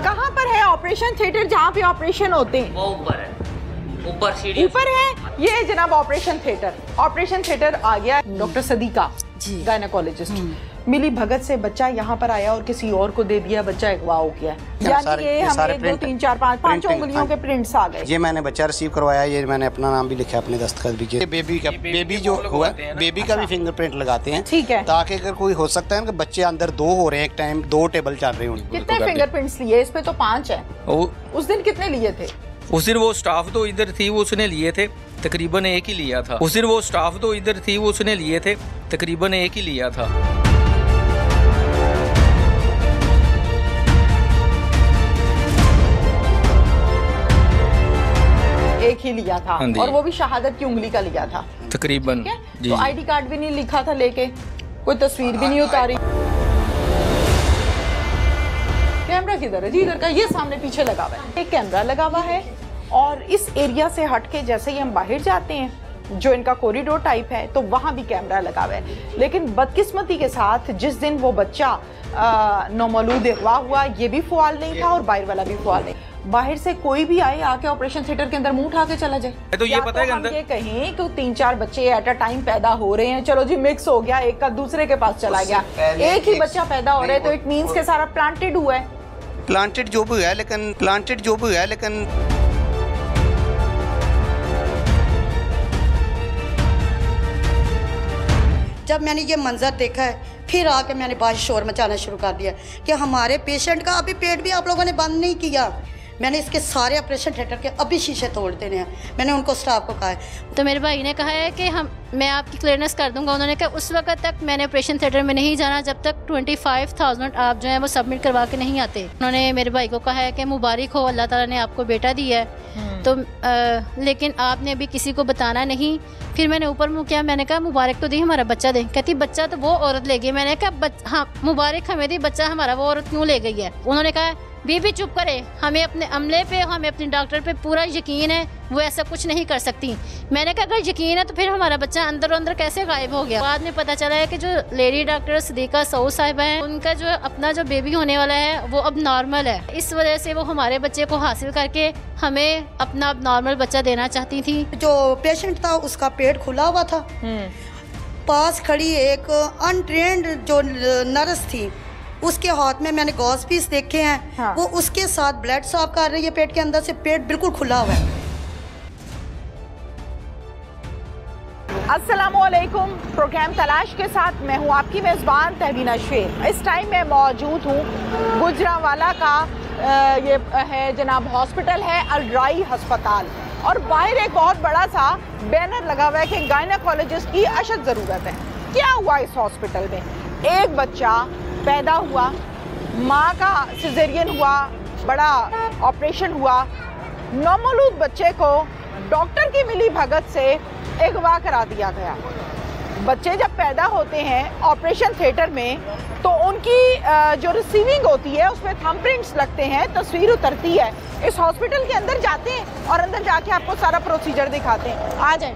कहाँ पर है ऑपरेशन थिएटर जहाँ पे ऑपरेशन होते हैं? वो ऊपर है, ऊपर सीढ़ी ऊपर है। ये जनाब ऑपरेशन थिएटर आ गया। डॉक्टर सदीका गायनेकोलॉजिस्ट मिली भगत से बच्चा यहाँ पर आया और किसी और को दे दिया, बच्चा अगवा हो गया। यानी ये हमें 2 3 4 5 उंगलियों के प्रिंट्स आ गए। ये मैंने बच्चा रिसीव करवाया, ये मैंने अपना नाम भी लिखा, अपने दस्तखत भी किए। बेबी जो हुआ बेबी का भी फिंगरप्रिंट लगाते हैं, ठीक है, ताकि अगर कोई हो सकता है कि बच्चे अंदर 2 हो रहे हैं एक टाइम, 2 टेबल चल रहे हैं। कितने फिंगरप्रिंट्स लिए? इस पे तो 5 है। उस दिन कितने लिए थे? उस दिन वो स्टाफ तो इधर थी, वो उसने लिए थे तकरीबन 1 ही लिया था। उस दिन वो स्टाफ तो इधर थी, वो उसने लिए थे तकरीबन 1 ही लिया था। एक ही लिया था और वो भी शहादत की उंगली का लिया था तकरीबन। तो आईडी कार्ड भी नहीं लिखा था लेके, कोई तस्वीर भी नहीं उतारी। कैमरा किधर है जी? इधर का, ये सामने पीछे लगा हुआ है। एक कैमरा लगा हुआ है और इस एरिया से हट के जैसे ही हम बाहर जाते हैं, जो इनका कॉरिडोर टाइप है, तो वहाँ भी कैमरा लगा हुआ है। लेकिन बदकिस्मती के साथ जिस दिन वो बच्चा नौमौलूद अगवा हुआ, ये भी फुआल नहीं था और बाहर वाला भी फुआल नहीं। बाहर से कोई भी आए आके ऑपरेशन थिएटर के अंदर मुंह उठा के चला जाए। तो ये पता है कि हम ये कहें कि 3-4 बच्चे एट अ टाइम पैदा हो रहे हैं, चलो जी मिक्स हो गया, एक का दूसरे के पास चला गया, एक ही बच्चा पैदा हो रहा है, तो इट मींस के सारा प्लांटेड हुआ है। प्लांटेड जो भी है लेकिन जब मैंने ये मंजर देखा है, फिर आके मैंने बाहर शोर मचाना शुरू कर दिया कि हमारे पेशेंट का अभी पेट भी आप लोगों ने बंद नहीं किया। मैंने इसके सारे ऑपरेशन थिएटर के अभी शीशे तोड़ देने हैं। मैंने उनको स्टाफ को कहा है। तो मेरे भाई ने कहा है कि मैं आपकी क्लियरेंस कर दूंगा। उन्होंने कहा उस वक्त तक मैंने ऑपरेशन थिएटर में नहीं जाना जब तक 25,000 आप जो है वो सबमिट करवा के नहीं आते। उन्होंने मेरे भाई को कहा है कि मुबारक हो, अल्लाह ताला ने आपको बेटा दिया है, तो लेकिन आपने अभी किसी को बताना नहीं। फिर मैंने ऊपर मुँह किया, मैंने कहा मुबारक तो दी, हमारा बच्चा दे। कहती बच्चा तो वो औरत ले गई। मैंने कहा हाँ मुबारक हमें दी, बच्चा हमारा वो औरत क्यों ले गई है? उन्होंने कहा बीबी चुप करे, हमें अपने अमले पे, हमें अपने डॉक्टर पे पूरा यकीन है, वो ऐसा कुछ नहीं कर सकती। मैंने कहा अगर यकीन है तो फिर हमारा बच्चा अंदर अंदर कैसे गायब हो गया? बाद में पता चला है कि जो लेडी डॉक्टर सदीका सऊद साहिबा हैं, उनका जो अपना जो बेबी होने वाला है वो अब नॉर्मल है। इस वजह से वो हमारे बच्चे को हासिल करके हमें अपना अब नॉर्मल बच्चा देना चाहती थी। जो पेशेंट था उसका पेट खुला हुआ था, पास खड़ी एक अनट्रेंड जो नर्स थी, उसके हाथ में मैंने गॉस पीस देखे हैं। हाँ। वो उसके साथ ब्लड साफ कर रही है पेट के अंदर से, पेट बिल्कुल खुला हुआ है। अस्सलामुअलैकुम, प्रोग्राम तलाश के साथ मैं हूँ आपकी मेज़बान तहबीना शेख। इस टाइम मैं मौजूद हूँ गुजरांवाला का ये है जनाब हॉस्पिटल है अल-राई अस्पताल, और बाहर एक बहुत बड़ा सा बैनर लगा हुआ है कि गायनेकोलॉजिस्ट की अशद ज़रूरत है। क्या हुआ इस हॉस्पिटल में? एक बच्चा पैदा हुआ, माँ का सिजेरियन हुआ, बड़ा ऑपरेशन हुआ, नौमौलूद बच्चे को डॉक्टर की मिली भगत से अगवा करा दिया गया। बच्चे जब पैदा होते हैं ऑपरेशन थिएटर में तो उनकी जो रिसीविंग होती है उसमें थंबप्रिंट्स लगते हैं, तस्वीर उतरती है। इस हॉस्पिटल के अंदर जाते हैं और अंदर जाके आपको सारा प्रोसीजर दिखाते हैं। आ जाए।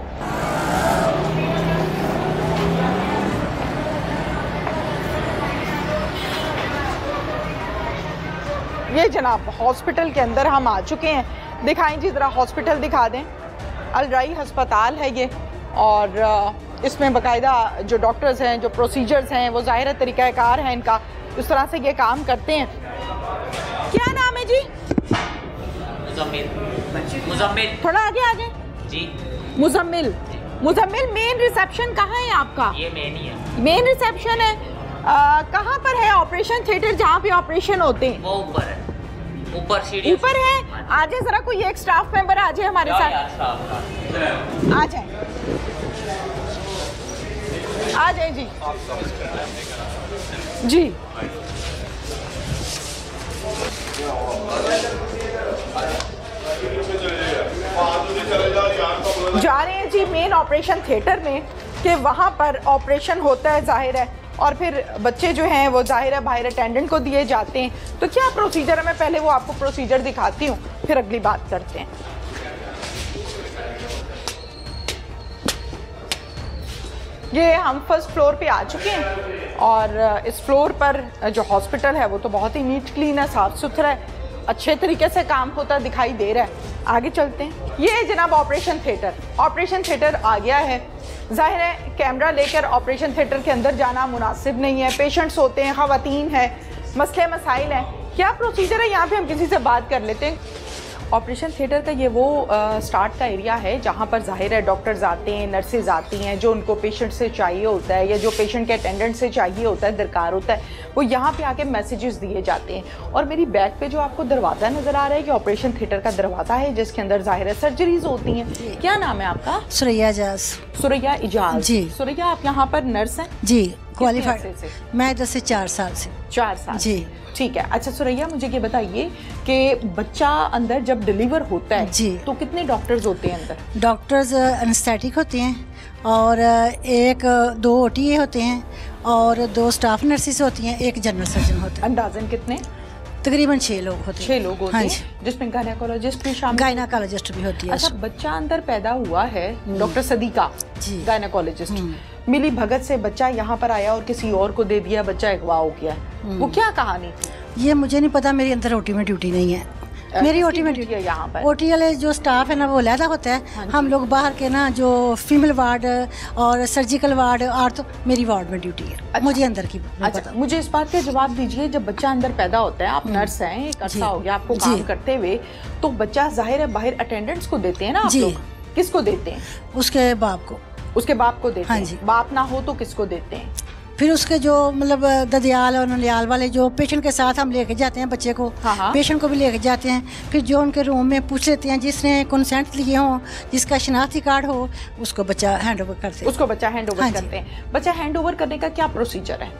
ये जनाब हॉस्पिटल के अंदर हम आ चुके हैं। दिखाएं जी, ज़रा हॉस्पिटल दिखा दें। अल-राई अस्पताल है ये, और इसमें बाकायदा जो डॉक्टर्स हैं, जो प्रोसीजर्स हैं, वो ज़ाहिर तरीक़ाकार है इनका, उस तरह से ये काम करते हैं। क्या नाम है जी? मुज़म्मिल। थोड़ा आगे आ जाए जी। मुज़म्मिल। मेन रिसेप्शन कहाँ है आपका? ये मेन ही है। मेन रिसेप्शन है। कहाँ पर है ऑपरेशन थिएटर जहाँ पे ऑपरेशन होते हैं? वो ऊपर है, ऊपर सीढ़ी ऊपर है। आ जाए जरा, कोई एक स्टाफ मेंबर आ जाए हमारे साथ। आ जाए, आ जाए जी। जी जा रहे हैं जी मेन ऑपरेशन थिएटर में, कि वहाँ पर ऑपरेशन होता है जाहिर है, और फिर बच्चे जो हैं वो जाहिर है बाहर अटेंडेंट को दिए जाते हैं। तो क्या प्रोसीजर है, मैं पहले वो आपको प्रोसीजर दिखाती हूँ, फिर अगली बात करते हैं। ये हम फर्स्ट फ्लोर पे आ चुके हैं, और इस फ्लोर पर जो हॉस्पिटल है वो तो बहुत ही नीट क्लीन है, साफ़ सुथरा है, अच्छे तरीके से काम होता दिखाई दे रहा है। आगे चलते हैं। ये जनाब ऑपरेशन थिएटर आ गया है। जाहिर है कैमरा लेकर ऑपरेशन थिएटर के अंदर जाना मुनासिब नहीं है। पेशेंट्स होते हैं, ख़वातीन हैं, मसले मसाइल हैं। क्या प्रोसीजर है यहाँ पे, हम किसी से बात कर लेते हैं। ऑपरेशन थिएटर का ये वो स्टार्ट का एरिया है जहाँ पर जाहिर है डॉक्टर्स आते हैं, नर्सेज आती हैं, जो उनको पेशेंट से चाहिए होता है या जो पेशेंट के अटेंडेंट से चाहिए होता है, दरकार होता है, वो यहाँ पे आके मैसेजेस दिए जाते हैं। और मेरी बैक पे जो आपको दरवाज़ा नज़र आ रहा है कि ऑपरेशन थिएटर का दरवाज़ा है जिसके अंदर जाहिर है सर्जरीज होती हैं। क्या नाम है आपका? सुरैया इजाज। सुरैया इजाज जी। सुरैया, आप यहाँ पर नर्स हैं? जी, कितने क्वालिफाइड। अरसे से? मैं 10 से 4 साल से। 4 साल जी। ठीक है। अच्छा सुरैया, मुझे ये बताइए कि बच्चा अंदर जब डिलीवर होता है जी, तो कितने डॉक्टर्स होते हैं अंदर? डॉक्टर्स एनेस्थेटिक होते हैं और 1-2 ओटीए होते हैं और 2 स्टाफ नर्सेस होती हैं, 1 जनरल सर्जन होता है। अंदाजन कितने? तकरीबन 6 लोग होते हैं। 6 लोग होते हाँ हैं, जी। जिसमें गायनेकोलॉजिस्ट भी शामिल। गायनाकोलॉजिस्ट भी होती है। अच्छा, बच्चा अंदर पैदा हुआ है, डॉक्टर सदीका जी, गायनेकोलॉजिस्ट, मिली भगत से बच्चा यहाँ पर आया और किसी और को दे दिया, बच्चा अगवा हो गया, वो क्या कहानी थी? ये मुझे नहीं पता, मेरी अंदर ओटी में ड्यूटी नहीं है। मेरी ओटी में ड्यूटी है यहाँ पर। ओटी वाले जो स्टाफ है ना वो अलहदा होता है। हाँ, हम लोग बाहर के ना जो फीमेल वार्ड और सर्जिकल वार्ड और तो मेरी वार्ड में ड्यूटी है। अच्छा, मुझे अंदर की नहीं अच्छा, पता। मुझे इस बात का जवाब दीजिए, जब बच्चा अंदर पैदा होता है, आप नर्स हैं, एक अरसा हो गया आपको काम करते हुए, तो बच्चा जाहिर है बाहर अटेंडेंट्स को देते हैं ना आप लोग? किसको देते हैं? उसके बाप को। उसके बाप को देते हाँ हैं। जी। बाप ना हो तो किसको देते हैं? फिर उसके जो मतलब ददियाल और ननियाल वाले जो पेशेंट के साथ हम लेके जाते हैं बच्चे को, हाँ। पेशेंट को भी लेके जाते हैं। फिर जो उनके रूम में पूछ लेते हैं, जिसने कंसेंट लिए हो, जिसका शनाख्ती कार्ड हो, उसको बच्चा हैंड ओवर करते हैं। उसको बच्चा हैंड ओवर हाँ करते हैं। बच्चा हैंड ओवर करने का क्या प्रोसीजर है?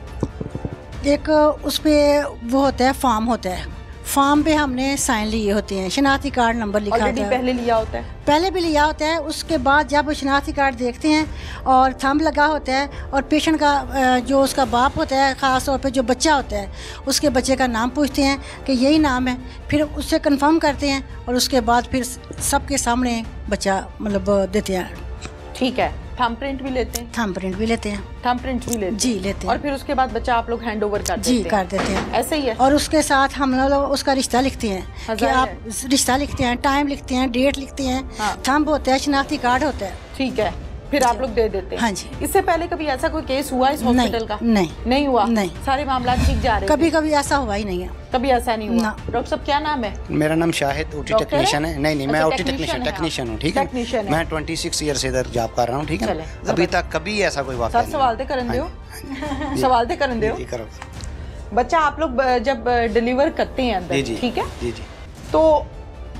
एक उस पे वो होता है, फॉर्म होता है, फॉर्म पे हमने साइन लिए होते हैं, शनाख्ती कार्ड नंबर लिखा ऑलरेडी होता है। पहले लिया होता है? पहले भी लिया होता है। उसके बाद जब वो शनाख्ती कार्ड देखते हैं और थंब लगा होता है और पेशेंट का जो उसका बाप होता है, ख़ास तौर पे जो बच्चा होता है, उसके बच्चे का नाम पूछते हैं कि यही नाम है, फिर उससे कंफर्म करते हैं और उसके बाद फिर सबके सामने बच्चा मतलब देते हैं। ठीक है। थंब प्रिंट भी लेते हैं? थंब प्रिंट भी लेते हैं। थंब प्रिंट भी लेते जी, हैं? लेते हैं। और फिर उसके बाद बच्चा आप लोग हैंड ओवर कर देते जी, हैं? कर देते हैं। ऐसे ही है? और उसके साथ हम लोग उसका रिश्ता लिखते हैं कि आप रिश्ता लिखते हैं, टाइम लिखते हैं, डेट लिखते हैं, थंब होता है, शनाख्ती कार्ड होता है। ठीक है, फिर आप लोग दे देते हैं? हाँ जी। इससे पहले कभी ऐसा कोई केस हुआ इस हॉस्पिटल का? नहीं हुआ? नहीं। सारे मामला ठीक जा रहे हैं? कभी कभी ऐसा हुआ ही नहीं है। कभी ऐसा नहीं हुआ? डॉक्टर साहब क्या नाम है? मेरा नाम शाहिद, ओटी डॉक्टर टेक्नीशियन है। नहीं, मैं अच्छा, ओटी टेक्नीशियन हूँ। ठीक है, टेक्नीशियन है। मैं 26 ईयर से इधर जॉब कर रहा हूँ। ठीक है, अभी तक कभी ऐसा कोई वाक़या सर सवाल ते करन दियो, सवाल ते करन दियो। बच्चा आप लोग जब डिलीवर करते हैं अंदर, ठीक है, जी जी, तो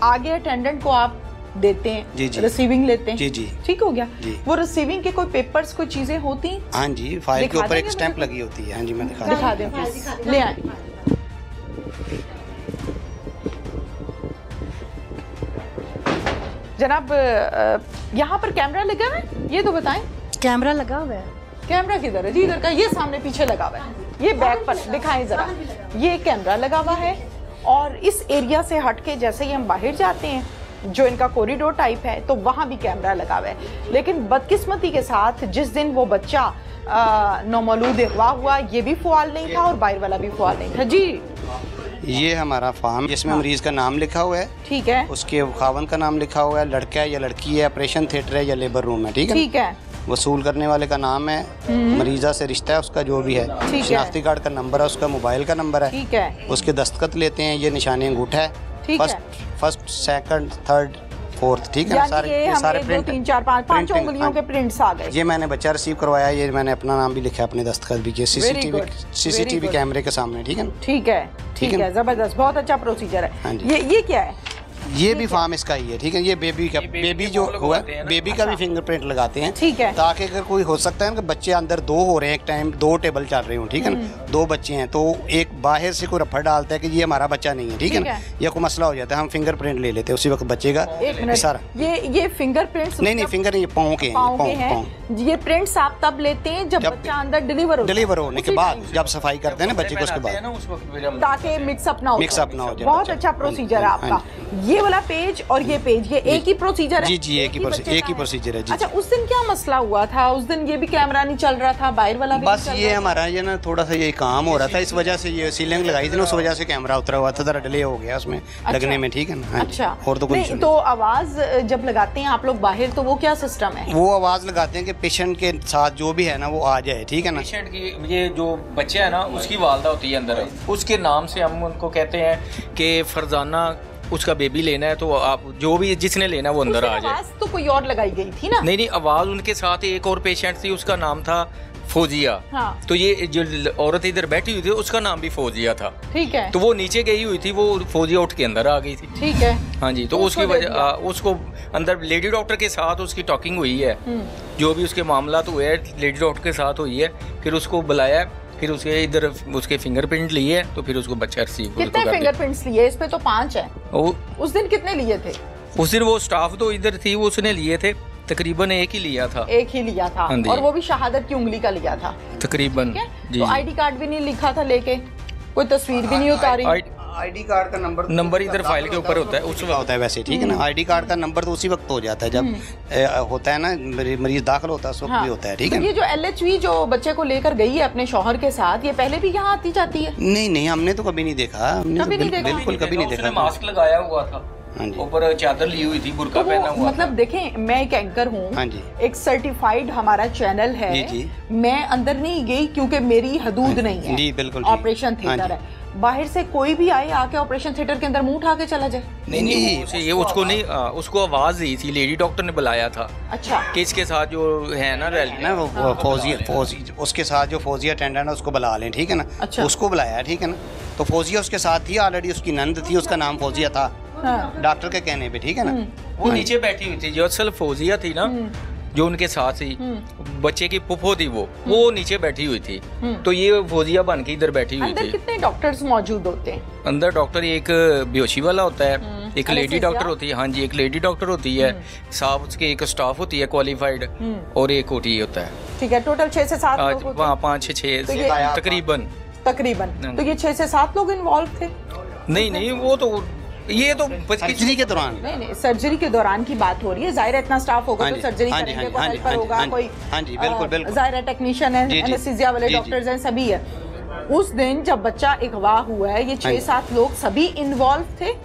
आगे अटेंडेंट को आप देते हैं, जी जी, रिसीविंग लेते हैं, जी जी, ठीक हो गया जी। वो रिसीविंग के कोई पेपर्स, कोई चीजें होती हैं? हाँ जी, फाइल के ऊपर एक स्टैंप लगी होती है। हाँ जी, मैं दिखा दें प्लीज, ले आए। जनाब यहाँ पर कैमरा लगा हुआ है, ये तो बताएं। कैमरा लगा हुआ है? कैमरा किधर है जी? इधर का, ये सामने पीछे लगा हुआ है, ये बैक पर दिखाएं जरा। ये कैमरा लगा हुआ है और इस एरिया से हट के जैसे ही हम बाहर जाते हैं, जो इनका कॉरिडोर टाइप है, तो वहाँ भी कैमरा लगा हुआ है। लेकिन बदकिस्मती के साथ जिस दिन वो बच्चा नौमौलूद अगवा हुआ, ये भी फ़ुआल नहीं था और बाहर वाला भी फ़ुआल नहीं था। जी, ये हमारा फॉर्म जिसमें मरीज का नाम लिखा हुआ है, ठीक है, उसके खावन का नाम लिखा हुआ है, लड़का है या लड़की है, ऑपरेशन थिएटर है या लेबर रूम है, ठीक है, ठीक है, वसूल करने वाले का नाम है, मरीजा से रिश्ता है उसका जो भी है, शनाख्ती कार्ड का नंबर है, उसका मोबाइल का नंबर है, ठीक है, उसके दस्तखत लेते हैं, ये निशानी अंगूठा है, फर्स्ट सेकंड थर्ड फोर्थ, ठीक है, सारे प्रिंट 2 3 4 5 उंगलियों के प्रिंट्स आ गए। ये मैंने बच्चा रिसीव करवाया, ये मैंने अपना नाम भी लिखा, अपने दस्तखत भी किए, सीसीटीवी कैमरे के सामने, ठीक है, ठीक है, जबरदस्त, बहुत अच्छा प्रोसीजर है। ये क्या है? ये भी फार्म इसका ही है, ठीक है। ये बेबी जो हुआ है, बेबी का भी फिंगरप्रिंट लगाते हैं, ठीक है, ताकि अगर कोई हो सकता है कि बच्चे अंदर 2 हो रहे हैं एक टाइम, 2 टेबल चल रहे हो, ठीक है ना, 2 बच्चे हैं, तो एक बाहर से कोई रफड़ डालता है कि ये हमारा बच्चा नहीं है, ठीक है ना, या कोई मसला हो जाता है, हम फिंगरप्रिंट ले लेते हैं उसी वक्त बच्चे का सारा। ये फिंगरप्रिंट्स नहीं, फिंगर नहीं, पाँव के हैं। ये प्रिंट्स आप तब लेते हैं जब बच्चा अंदर डिलीवर होने के बाद, जब सफाई करते हैं ना बच्चे को, उसके बाद, ताकि मिक्सअप ना हो जाए। बहुत अच्छा प्रोसीजर है आपका। ये ये वाला पेज और ये पेज, ये एक ही प्रोसीजर है? जी जी, एक ही प्रोसीजर है जी। अच्छा, उस दिन क्या मसला हुआ था? उस दिन ये भी कैमरा नहीं चल रहा था, बाहर वाला भी बस नहीं चल ये रहा हमारा ये ना थोड़ा सा ये काम हो रहा था, इस वजह से ये सीलिंग लगाई थी ना, उस वजह से कैमरा उतरा हुआ था, जरा डिले हो गया उसमें लगने में, ठीक है ना। अच्छा, और तो कोई नहीं, तो आवाज जब लगाते हैं आप लोग बाहर, तो वो क्या सिस्टम है? वो आवाज लगाते हैं कि पेशेंट के साथ जो भी है ना वो आ जाए, ठीक है ना। पेशेंट की ये जो बच्चा है ना उसकी वालदा होती है अंदर, उसके नाम से हम उनको कहते हैं कि फरजाना उसका बेबी लेना है, तो आप जो भी जिसने लेना वो अंदर आ जाए। आवाज तो कोई और लगाई गई थी ना? नहीं, आवाज उनके साथ एक और पेशेंट थी, उसका नाम था फौजिया। हाँ। तो ये जो औरत इधर बैठी हुई थी उसका नाम भी फौजिया था। ठीक है। तो वो नीचे गई हुई थी, वो फौजिया उठ के अंदर आ गई थी। ठीक है। हाँ जी, तो उसकी वजह उसको अंदर लेडी डॉक्टर के साथ उसकी टॉकिंग हुई है, जो भी उसके मामला तो हुए है लेडी डॉक्टर के साथ हुई है, फिर उसको बुलाया, फिर उसके इधर उसके फिंगरप्रिंट लिए, तो फिर उसको बच्चा रिसीव कितने फिंगरप्रिंट्स लिए? इस पे तो 5 है। उस दिन कितने लिए थे? उस दिन वो स्टाफ तो इधर थी, वो उसने लिए थे तकरीबन एक ही लिया था। एक ही लिया था, और वो भी शहादत की उंगली का लिया था तकरीबन। तो आईडी कार्ड भी नहीं लिखा था लेके, कोई तस्वीर भी नहीं उतारी। आईडी कार्ड का नंबर इधर फाइल के ऊपर होता है, उस वक्त होता है वैसे, ठीक है ना। आईडी कार्ड का नंबर तो उसी वक्त हो जाता है जब होता है ना मरीज दाखिल होता है, उस वक्त भी होता है, ठीक है। ये जो LHV जो बच्चे को लेकर गई है अपने शौहर के साथ, ये पहले भी यहाँ आती जाती है? नहीं, हमने तो कभी नहीं देखा, बिल्कुल कभी नहीं देखा। मास्क लगाया हुआ था, ऊपर चादर ली हुई थी, बुर्का पहना हुआ। मतलब देखें, मैं एक एंकर हूँ, एक सर्टिफाइड हमारा चैनल है, मैं अंदर नहीं गई क्योंकि मेरी हदूद नहीं है। जी बिल्कुल, ऑपरेशन थिएटर है, बाहर से कोई भी आए आके ऑपरेशन थिएटर के अंदर मुंह उठा के चला जाए? नहीं, ये उसको नहीं, उसको आवाज दी थी, लेडी डॉक्टर ने बुलाया था। अच्छा, कि इसके साथ जो है ना वो फौजिया उसके साथ जो फौजिया अटेंडेंट है उसको बुला लें, ठीक है ना। अच्छा। उसको बुलाया, ठीक है ना। तो फौजिया उसके साथ थी ऑलरेडी, उसकी नंद थी, उसका नाम फौजिया था डॉक्टर के कहने पे, ठीक है ना। वो नीचे बैठी हुई थी, जो असल फौजिया थी ना, जो उनके साथ थी, बच्चे की पुप्पो थी, वो नीचे बैठी हुई थी। तो ये फौजिया बन के इधर बैठी हुई थी। कितने डॉक्टर्स मौजूद होते हैं अंदर? डॉक्टर एक बेहोशी वाला होता है, एक लेडी डॉक्टर होती है। हाँ जी, एक लेडी डॉक्टर होती है, साथ उसके एक स्टाफ होती है क्वालिफाइड, और एक ओटी होता है। ठीक है, टोटल 6 से 7 लोग? 5 से 6 तकरीबन। तो ये 6 से 7 लोग इन्वॉल्व थे? नहीं, वो तो ये तो सर्जरी के दौरान, नहीं, सर्जरी के दौरान की बात हो रही है। जाहिर है इतना स्टाफ होगा तो सर्जरी करेंगे, कोई हेल्पर होगा, कोई बिल्कुल जाहिर है टेक्नीशियन है, एनेस्थीसिया वाले डॉक्टर्स हैं, सभी है। उस दिन जब बच्चा अगवा हुआ है, ये 6-7 लोग सभी इन्वॉल्व थे?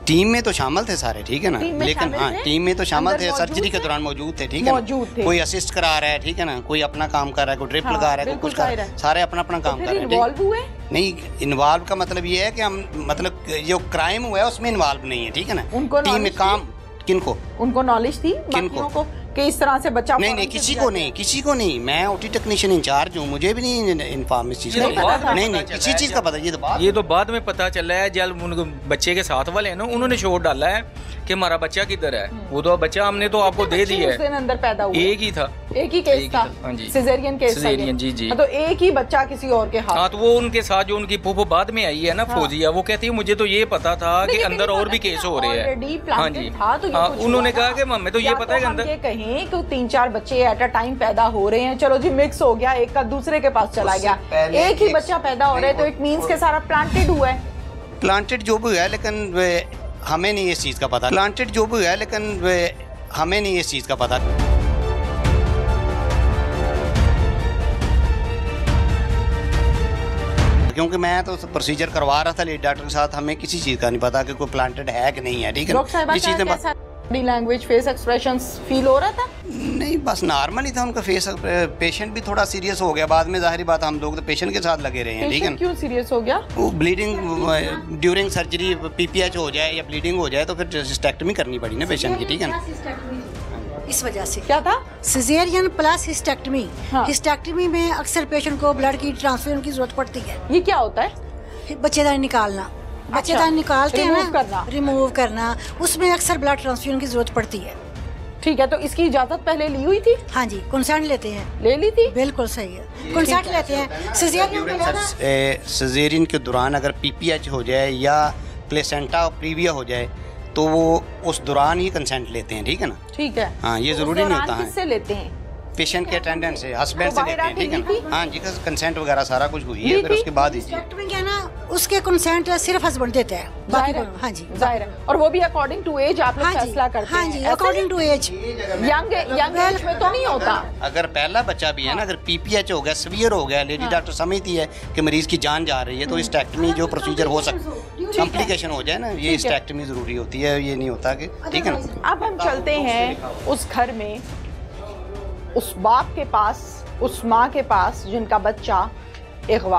टीम में तो शामिल थे सारे, ठीक है ना, लेकिन हाँ टीम में तो शामिल थे, सर्जरी के दौरान मौजूद थे, ठीक है ना। कोई असिस्ट करा रहा है, ठीक है ना, कोई अपना काम कर रहा है, कोई ड्रिप लगा रहा है, कोई कुछ कर रहा है, सारे अपना अपना काम कर रहे हैं। नहीं, इन्वॉल्व का मतलब ये है कि हम मतलब जो क्राइम हुआ है उसमें इन्वॉल्व नहीं है, ठीक है ना। टीम में काम किनको? उनको नॉलेज थी बाकियों को कि इस तरह से बच्चा? नहीं, किसी को नहीं। मैं ओटी टेक्नीशियन इंचार्ज हूँ, मुझे भी नहीं इन्फॉर्म इस चीज का। नहीं, किसी चीज का पता, ये तो बाद में पता चला है। जब बच्चे के साथ वाले हैं ना, उन्होंने शोर डाला है कि हमारा बच्चा किधर है। वो तो बच्चा हमने तो आपको दे दिया है। अंदर पैदा हुआ एक ही था, एक ही केस था, सिजेरियन केस, जी। तो एक ही बच्चा किसी और के हाथ। हाँ, तो वो उनके साथ जो उनकी फूफो बाद में आई है ना, फौजिया, वो कहती है मुझे तो ये पता था कि अंदर और भी केस हो रहे हैं। हाँ जी, उन्होंने कहा कि हमें तो ये पता है कि अंदर कहीं 3-4 बच्चे एट अ टाइम पैदा हो रहे हैं, चलो जी मिक्स हो गया, एक का दूसरे के पास चला गया, एक ही बच्चा पैदा हो रहा है, तो इट मींस के सारा प्लांटेड हुआ है। प्लांटेड जो भी है, लेकिन हमें नहीं इस चीज़ का पता। प्लांटेड जो भी है, लेकिन हमें नहीं इस चीज़ का पता। क्योंकि मैं तो प्रोसीजर करवा रहा था लेडी डॉक्टर के साथ, हमें किसी चीज़ का नहीं पता कि कोई प्लांटेड है कि नहीं है, ठीक है। इस चीज़ में body language, face expressions feel हो रहा था? नहीं, बस नॉर्मल ही था उनका फेस। पेशेंट भी थोड़ा सीरियस हो गया बाद में, जाहिर बात, हम लोग तो पेशेंट के साथ लगे रहे हैं, ठीक है। क्यों सीरियस हो गया? वो ब्लीडिंग ड्यूरिंग सर्जरी PPH हो जाए या ब्लीडिंग हो जाए तो फिर सिस्टेक्टमी करनी पड़ी ना पेशेंट की, ठीक है ना। इस वजह से क्या था? Caesarean plus hysterectomy. हिस्टेक्टमी में अक्सर पेशेंट को ब्लड की ट्रांसफ्यूजन की जरूरत पड़ती है। ये क्या होता है? बच्चेदानी निकालना, बच्चेदानी निकालते हैं ना, रिमूव करना, उसमें अक्सर ब्लड ट्रांसफ्यूजन की जरूरत पड़ती है। ठीक है, तो इसकी इजाजत पहले ली हुई थी? हाँ जी, कंसेंट लेते हैं। ले ली थी? बिल्कुल सही है, कंसेंट लेते हैं। सिजेरियन के दौरान अगर PPH हो जाए या प्लेसेंटा प्रीविया हो जाए तो वो उस दौरान ही कंसेंट लेते हैं, ठीक है ना। ठीक है, हाँ, ये जरूरी नहीं होता है। किससे लेते हैं? पेशेंट के अटेंडेंट से हस्बैंड तो से बाहर लेते हैं, आके ठीक है ली थी? ना। हाँ जी, कंसेंट वगैरह सारा कुछ हुई है, फिर उसके बाद ही जी। डॉक्टर क्या ना उसके कंसेंट सिर्फ हस्बैंड देते हैं, बाकी जाहिर है, हाँ जी, जाहिर है। और वो भी अकॉर्डिंग टू एज आप लोग हाँ जी, फैसला करते हाँ हैं। जी, ऐसे according to age. Young age में तो नहीं होता। अगर पहला बच्चा भी है ना, अगर पीपीएच हो गया, सीवियर हो गया, लेडी डॉक्टर समझती है कि मरीज की जान जा रही है, तो हिस्टेक्टमी जो प्रोसीजर हो सकता है, कॉम्प्लिकेशन हो जाए ना, ये हिस्टेक्टमी जरूरी होती है, ये नहीं होता कि, ठीक है ना। अब हम चलते हैं उस घर में, उस बाप के पास, उस माँ के पास जिनका बच्चा अगवा